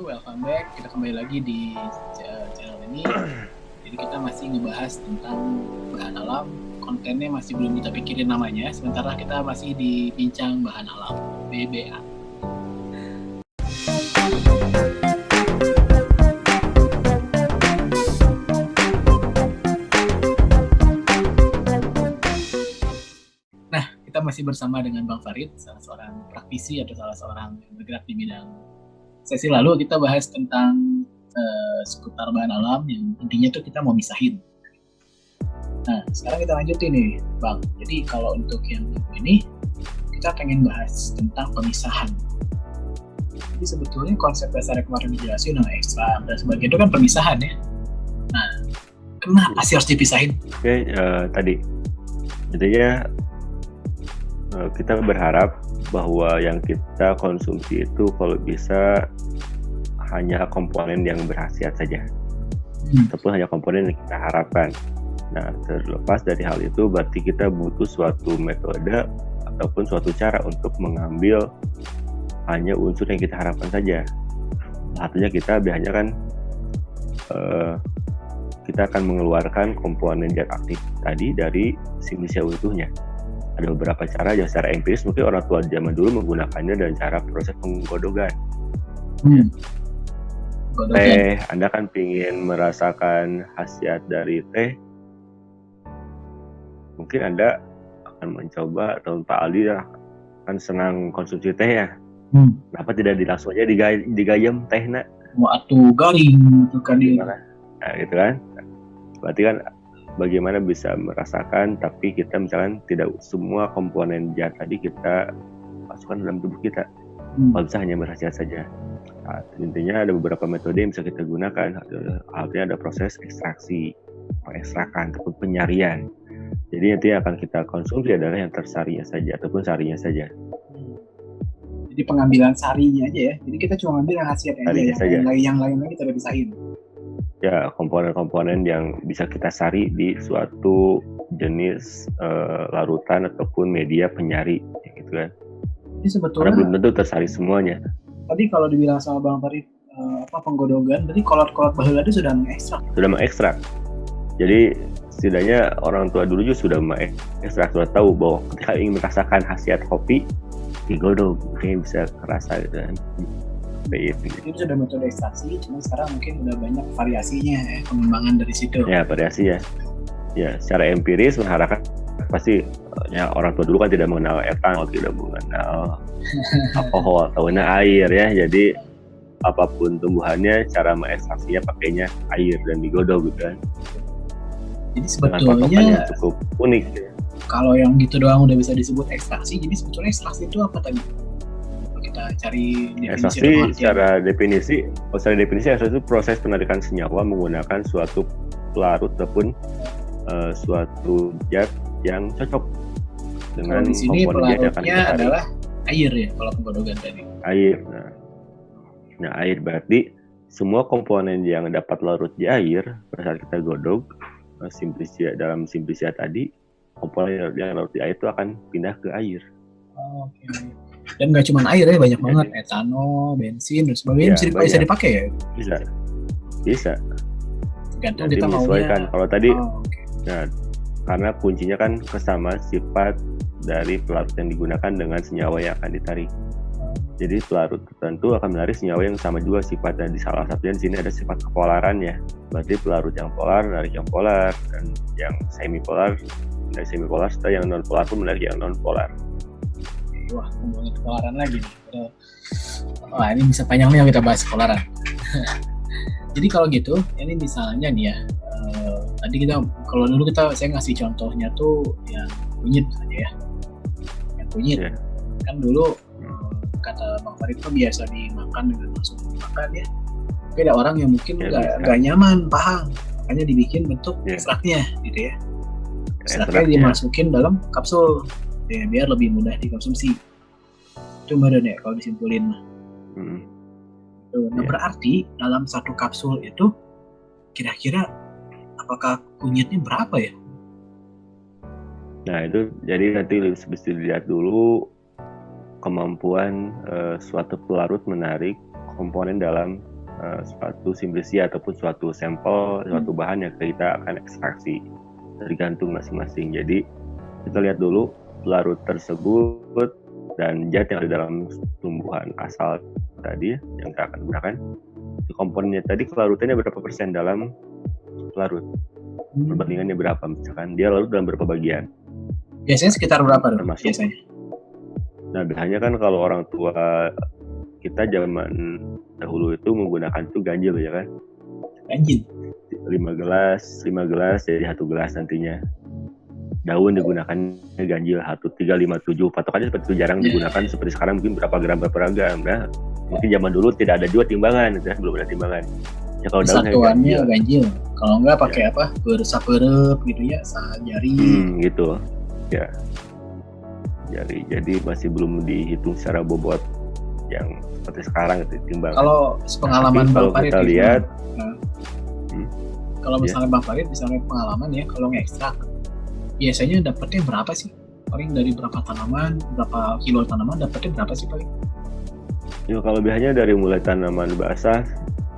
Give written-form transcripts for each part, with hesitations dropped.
welcome back. Kita kembali lagi di channel ini. Jadi kita masih ngebahas tentang bahan alam. Kontennya masih belum kita pikirin namanya. Sementara kita masih di bincang bahan alam, BBA. Nah, kita masih bersama dengan Bang Farid, salah seorang praktisi atau salah seorang yang bergerak di bidang. Sesi lalu kita bahas tentang seputar bahan alam yang intinya tuh kita mau misahin. Nah, sekarang kita lanjutin nih, Bang. Jadi kalau untuk yang ini, kita pengen bahas tentang pemisahan. Jadi sebetulnya konsep dasarnya kemarin dijelasin, ekstrak dan sebagainya itu kan pemisahan ya. Nah, kenapa sih harus dipisahin? Oke, tadi intinya kita berharap bahwa yang kita konsumsi itu kalau bisa hanya komponen yang berkhasiat saja, ataupun hanya komponen yang kita harapkan. Nah, terlepas dari hal itu, berarti kita butuh suatu metode ataupun suatu cara untuk mengambil hanya unsur yang kita harapkan saja. Artinya kita biasanya kan kita akan mengeluarkan komponen zat aktif tadi dari simplisia utuhnya. Ada beberapa cara, ya secara empiris mungkin orang tua zaman dulu menggunakannya dengan cara proses penggodogan. Teh, Anda kan ingin merasakan khasiat dari teh, mungkin Anda akan mencoba, atau Pak Aldi kan senang konsumsi teh ya. Kenapa tidak langsung aja digayam teh nak? Mau atuh garing atau kan dia. Nah, gitu kan. Berarti kan bagaimana bisa merasakan, tapi kita misalkan tidak semua komponen zat tadi kita masukkan dalam tubuh kita. Kalau bisa hanya berkhasiat saja. Nah, intinya ada beberapa metode yang bisa kita gunakan. Artinya ada proses ekstraksi, pengekstrakan ataupun penyarian. Jadi nanti yang akan kita konsumsi adalah yang tersarinya saja ataupun sarinya saja. Jadi pengambilan sarinya aja ya. Jadi kita cuma ambil yang khasiatnya aja ya. Yang lainnya kita udah pisahin. Ya, komponen-komponen yang bisa kita sari di suatu jenis larutan ataupun media penyari, gitu kan. Jadi sebetulnya karena belum tentu tersari semuanya. Tadi kalau dibilang sama Bang Farid penggodogan, berarti kolot-kolot baheula itu sudah mengekstrak. Sudah mengekstrak. Jadi setidaknya orang tua dulu juga sudah mengekstrak, sudah tahu bahwa ketika ingin merasakan khasiat kopi, digodog, mungkin bisa kerasa gitu kan. Itu sudah metode ekstraksi, cuma sekarang mungkin udah banyak variasinya ya, pengembangan dari situ. Ya, variasi ya. Ya, secara empiris mengharapkan pasti ya orang tua dulu kan tidak mengenal etanol, tidak mengenal alkohol, tahunya air ya. Jadi apapun tumbuhannya, cara mengekstraksinya pakainya air dan digodog gitu kan. Jadi sebetulnya cukup unik. Ya. Kalau yang gitu doang udah bisa disebut ekstraksi, jadi sebetulnya ekstraksi itu apa tadi? Kita cari definisi. Secara definisi ekstraksi itu proses penarikan senyawa menggunakan suatu pelarut ataupun suatu zat yang cocok dengan di sini komponen zat yang akan kita cari. Adalah air ya kalau penggodogan tadi. Air. Nah, air berarti semua komponen yang dapat larut di air pada saat kita godog dalam simplisia tadi, komponen yang larut di air itu akan pindah ke air. Oke. Dan nggak cuma air ya, banyak banget etanol, bensin dan sebagainya bisa dipakai ya? Bisa. Tergantung kita maunya. Menyesuaikan. Kalau tadi, nah, karena kuncinya kan kesamaan sifat dari pelarut yang digunakan dengan senyawa yang akan ditarik. Jadi pelarut tertentu akan menarik senyawa yang sama juga sifatnya. Di salah satunya di sini ada sifat kepolarannya. Berarti pelarut yang polar menarik yang polar, dan yang semipolar dari semipolar, setelah yang non polar pun menarik yang non polar. Wah, ngomongin kepolaran lagi nih. Wah, ini bisa panjang nih kita bahas kepolaran. Jadi kalau gitu, ini misalnya nih ya, tadi kalau dulu saya ngasih contohnya tuh yang kunyit saja ya. Yang kunyit, kan dulu kata Bang Farid tuh biasa dimakan dengan langsung dimakan ya. Tapi ada orang yang mungkin nggak nyaman, paham, makanya dibikin bentuk ekstraknya gitu ya. Ekstraknya dimasukin dalam kapsul. Ya, biar lebih mudah dikonsumsi. Itu badan ya kalau disimpulin mah. Nah, berarti dalam satu kapsul itu kira-kira apakah kunyitnya berapa ya? Nah itu jadi nanti mesti dilihat dulu kemampuan suatu pelarut menarik komponen dalam suatu simplisia ataupun suatu sampel, suatu bahan yang kita akan ekstraksi, tergantung masing-masing. Jadi kita lihat dulu pelarut tersebut dan zat yang ada dalam tumbuhan asal tadi yang kita akan gunakan. Si komponennya tadi kelarutannya berapa persen dalam pelarut, perbandingannya berapa, misalkan dia larut dalam berapa bagian. Biasanya sekitar berapa dong? Termasuk. Biasanya. Nah biasanya kan kalau orang tua kita zaman dahulu itu menggunakan itu ganjil ya kan? Ganjil. 5 gelas jadi 1 gelas nantinya. Daun digunakannya ganjil 1357, patokannya seperti itu, jarang digunakan seperti sekarang mungkin berapa gram. Nah, mungkin zaman dulu tidak ada juga timbangan, belum ada timbangan. Ya kalau daun satuannya ganjil. Kalau enggak pakai apa? Saperep gitu ya, jari. Gitu. Ya. Jadi masih belum dihitung secara bobot yang seperti sekarang itu timbangan. Kalau pengalaman Bang Farid kita lihat kalau misalnya Bang Farid misalnya pengalaman ya, kalau ngekstrak biasanya dapatnya berapa sih? Paling dari berapa tanaman, berapa kilo tanaman dapatnya berapa sih paling? Ya kalau biasanya dari mulai tanaman basah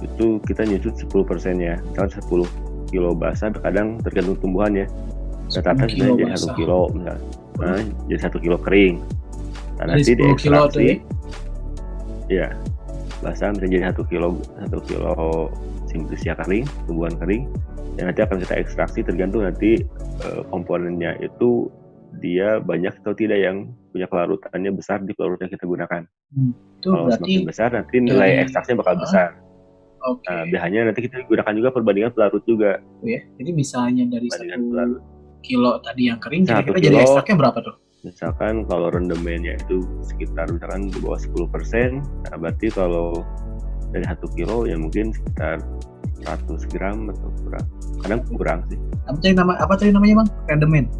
itu kita nyusut 10% ya. Misalkan 10 kilo basah, kadang tergantung tumbuhannya. Rata-rata jadi 1 kilo misalnya. Nah, jadi 1 kilo kering. Nah, nanti diekstraksi. Ya, basah bisa jadi 1 kilo simplisia kering, tumbuhan kering. Yang nanti akan kita ekstraksi tergantung nanti komponennya itu dia banyak atau tidak yang punya kelarutannya besar di pelarut yang kita gunakan. Kalau semakin besar nanti nilai ekstraksinya bakal besar. Okay. Nah, biasanya nanti kita gunakan juga perbandingan pelarut juga. Ya, jadi misalnya dari 1 kilo tadi yang kering, kira-kira jadi ekstraknya berapa tuh? Misalkan kalau rendemennya itu sekitar misalkan di bawah 10%, nah berarti kalau dari 1 kilo ya mungkin sekitar 100 gram atau kurang. Kadang kurang sih. Apa tadi namanya Bang? Rendemen.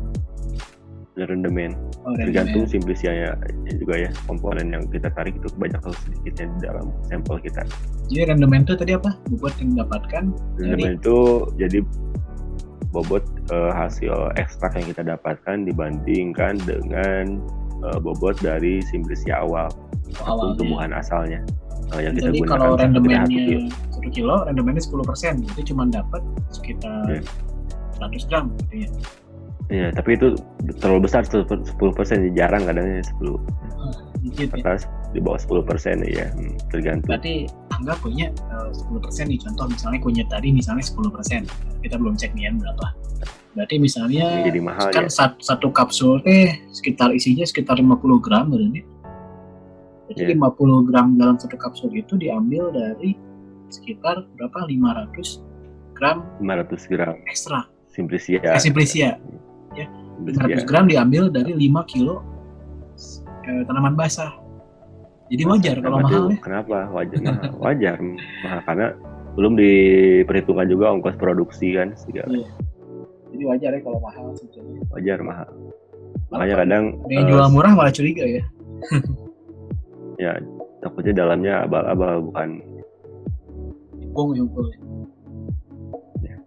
Tergantung simplisianya juga ya, komponen yang kita tarik itu banyak atau sedikitnya di dalam sampel kita. Jadi rendemen itu tadi apa? Bobot yang didapatkan? Rendemen itu jadi bobot hasil ekstrak yang kita dapatkan dibandingkan dengan bobot dari simplisia awal ataupun tumbuhan asalnya yang kita jadi gunakan. Kalau rendemennya 1 kilo, rendemennya 10%, itu cuma dapat sekitar 100 gram gitu ya. Iya, tapi itu terlalu besar, 10%, jarang kadangnya 10. Atas di bawah 10% ya, tergantung. Berarti anggap kunyit 10% nih, contoh misalnya kunyit tadi misalnya 10%. Kita belum cek nih berapa. Berarti misalnya jadi mahal, kan ya? satu kapsul isinya sekitar 50 gram berarti. Jadi 50 gram dalam satu kapsul itu diambil dari sekitar berapa? 500 gram ekstrak. Simplisia. Ya, 500 gram diambil dari 5 kilo tanaman basah. Jadi wajar kalau mahal ya. Kenapa? Wajar mahal karena belum diperhitungkan juga ongkos produksi kan segala. Iya. Jadi wajar ya kalau mahal sebetulnya. Wajar mahal. Makanya kadang yang jual murah malah curiga ya. Ya, takutnya dalamnya abal-abal bukan Hukum. Ya.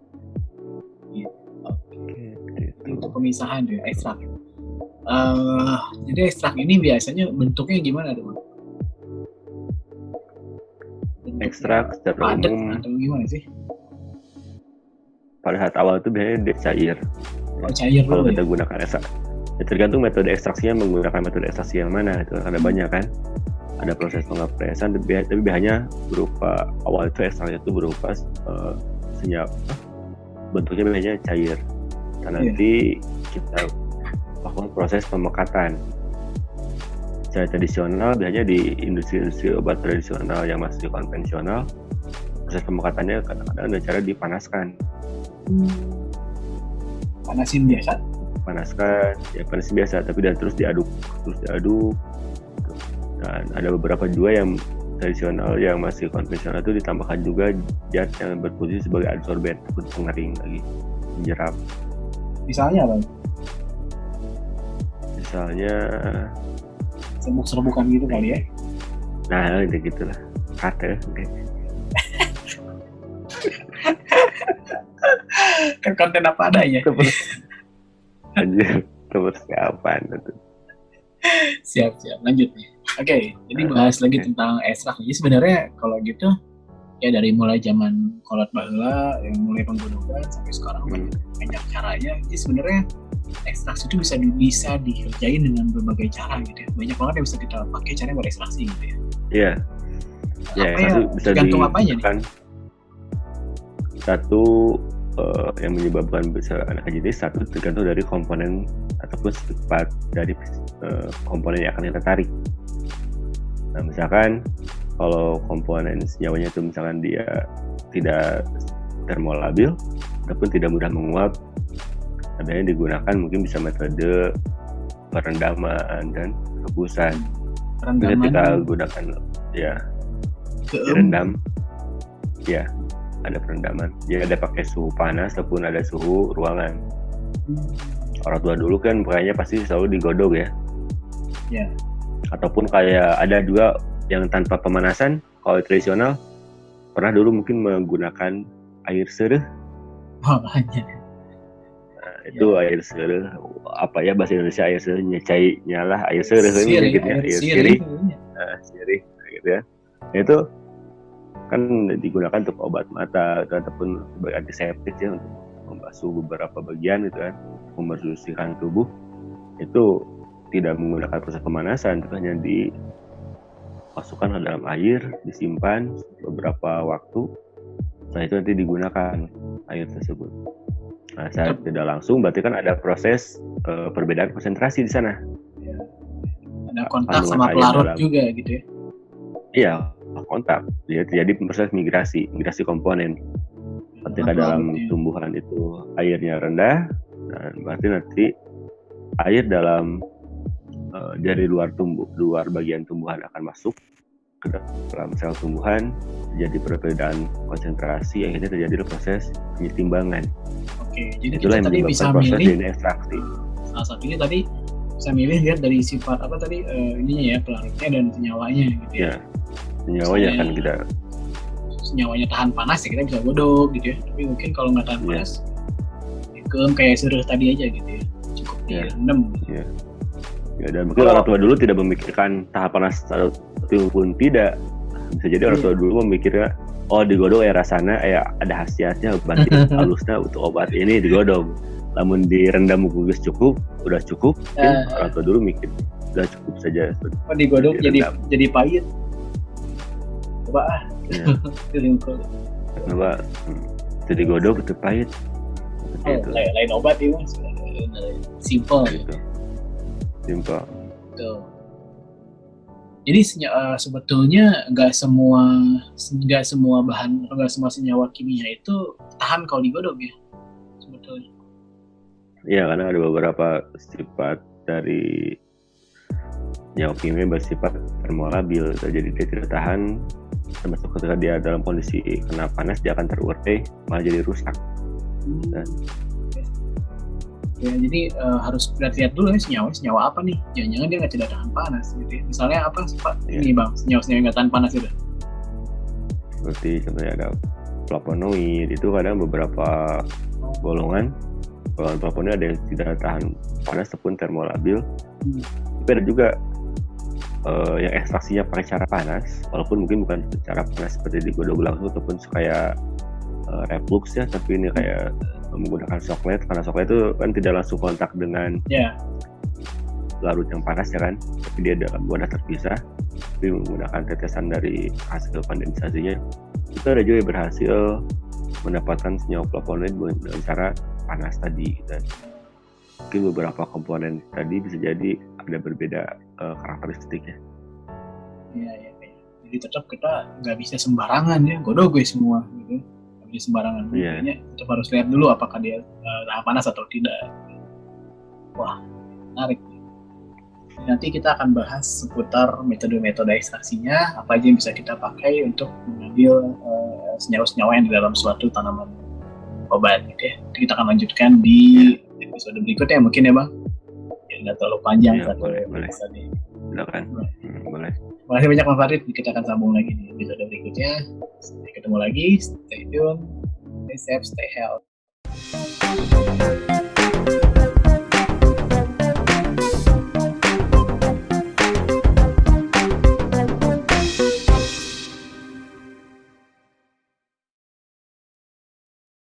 Untuk pemisahan ya, ekstrak. Jadi ekstrak ini biasanya bentuknya gimana tuh? Ekstrak secara umum atau gimana sih? Pada saat awal itu biasanya dia cair. Cair kalau kita gunakan ekstrak. Ya, tergantung metode ekstraksinya, menggunakan metode ekstraksi yang mana itu ada banyak kan. Ada proses pengepresan, tapi biasanya berupa awal itu ekstraknya itu berupa senyap, bentuknya biasanya cair. Dan nanti kita lakukan proses pemekatan. Secara tradisional biasanya di industri obat tradisional yang masih konvensional, proses pemekatannya kadang-kadang ada cara dipanaskan. Panasin biasa? Panaskan, ya panasin biasa, tapi dan terus diaduk. Dan ada beberapa juga yang tradisional yang masih konvensional itu ditambahkan juga zat yang berfungsi sebagai adsorben untuk pengering lagi, menyerap. Misalnya apa? Misalnya serbuk-serbukan gitu kali ya? Nah, udah gitulah. Kata. Kan konten apa adanya. Anjir, persiapan itu. Siap, lanjut nih. Oke, jadi bahas lagi tentang ekstrak. Jadi sebenarnya kalau gitu Ya dari mulai zaman kolot baheula yang mulai penggunaan sampai sekarang banyak caranya. Jadi sebenarnya ekstraksi itu bisa dikerjain dengan berbagai cara gitu ya. Banyak banget yang bisa kita pakai caranya buat ekstraksi gitu ya. Iya. Ya, Apa ya, bisa tergantung apanya nih? Satu yang menyebabkan besar anak jenis, satu tergantung dari komponen ataupun sifat dari komponen yang akan kita tarik. Nah, misalkan kalau komponen senyawanya itu misalkan dia tidak termolabil ataupun tidak mudah menguap, adanya digunakan mungkin bisa metode perendaman dan rebusan. Bisa kita gunakan ya direndam, ya ada perendaman. Jadi ada pakai suhu panas ataupun ada suhu ruangan. Orang tua dulu kan pakainya pasti selalu digodok ya. Ya. Ataupun kayak ada juga yang tanpa pemanasan, kalau tradisional pernah dulu mungkin menggunakan air sereh. Oh, hanya. Nah, itu air sereh, apa ya bahasa Indonesia air sereh, nyecainya lah air sereh kan gitu ya, air sirih. Sirih gitu ya. Itu kan digunakan untuk obat mata ataupun sebagai antiseptik ya, untuk membasuh beberapa bagian gitu kan, membersihkan tubuh. Itu tidak menggunakan proses pemanasan, itu hanya dimasukkan ke dalam air, disimpan beberapa waktu, setelah itu nanti digunakan air tersebut. Nah, saat tidak langsung berarti kan ada proses perbedaan konsentrasi di sana. Ya. Ada kontak sama pelarut juga gitu ya? Iya, kontak. Jadi terjadi proses migrasi komponen. Ketika dalam tumbuhan itu airnya rendah, dan berarti nanti air dari luar bagian tumbuhan akan masuk ke dalam sel tumbuhan, jadi perbedaan konsentrasi, akhirnya terjadi proses penyetimbangan. Oke, jadi itulah kita tadi bisa proses milih ekstraksi. Salah satunya tadi bisa milih lihat dari sifat apa tadi ininya ya, pelarutnya dan senyawanya gitu ya. Senyawanya kan kita senyawanya tahan panas ya kita bisa godok gitu ya. Tapi mungkin kalau nggak tahan panas, kayak sereh tadi aja gitu ya, cukup direndam. Gitu. Ya, dan mungkin orang tua dulu tidak memikirkan tahan panas ataupun tidak. Bisa jadi orang tua dulu memikirkan, oh digodok ya rasanya ada khasiatnya, bantu halusnya untuk obat ini digodok. Namun direndam gugus udah cukup. Orang tua dulu mikir udah cukup saja. Oh digodok jadi pahit. Coba Coba jadi godok itu pahit. Lain obat itu simple gitu. Simple. Tuh. Jadi sebetulnya nggak semua bahan, nggak semua senyawa kimia itu tahan kalau digodok ya sebetulnya. Iya, karena ada beberapa sifat dari senyawa kimia bersifat termolabil, jadi dia tidak tahan, termasuk ketika dia dalam kondisi kena panas dia akan terurai, malah jadi rusak. Ya, jadi harus lihat dulu ya senyawa apa nih, jangan-jangan dia nggak tahan panas gitu ya. Misalnya apa Pak? Ini Bang, senyawa yang nggak tahan panas itu seperti contohnya ada flavonoid, itu kadang beberapa golongan flavonoid ada yang tidak tahan panas ataupun termolabil. Tapi ada juga yang ekstraksinya pakai cara panas, walaupun mungkin bukan cara panas seperti digodok langsung ataupun kayak reflux ya, tapi ini kayak menggunakan coklat, karena coklat itu kan tidak langsung kontak dengan larut yang panas ya kan, tapi dia dalam wadah terpisah, tapi menggunakan tetesan dari hasil kondensasinya. Itu ada juga yang berhasil mendapatkan senyawa flavonoid dengan cara panas tadi. Dan mungkin beberapa komponen tadi bisa jadi ada berbeda karakteristiknya. Iya. Jadi tetap kita nggak bisa sembarangan ya godok semua gitu. Di sembarangan, kita harus lihat dulu apakah dia tahan panas atau tidak. Wah, menarik. Nanti kita akan bahas seputar metode-metode ekstraksinya, apa aja yang bisa kita pakai untuk mengambil senyawa-senyawa yang di dalam suatu tanaman obat gitu ya. Nanti kita akan lanjutkan di episode berikutnya mungkin ya Bang. Ya nggak terlalu panjang satu episode ini. Silakan. Boleh. Terima kasih banyak Mas Farid. Kita akan sambung lagi di episode berikutnya. Sampai ketemu lagi. Stay tune. Stay safe. Stay healthy.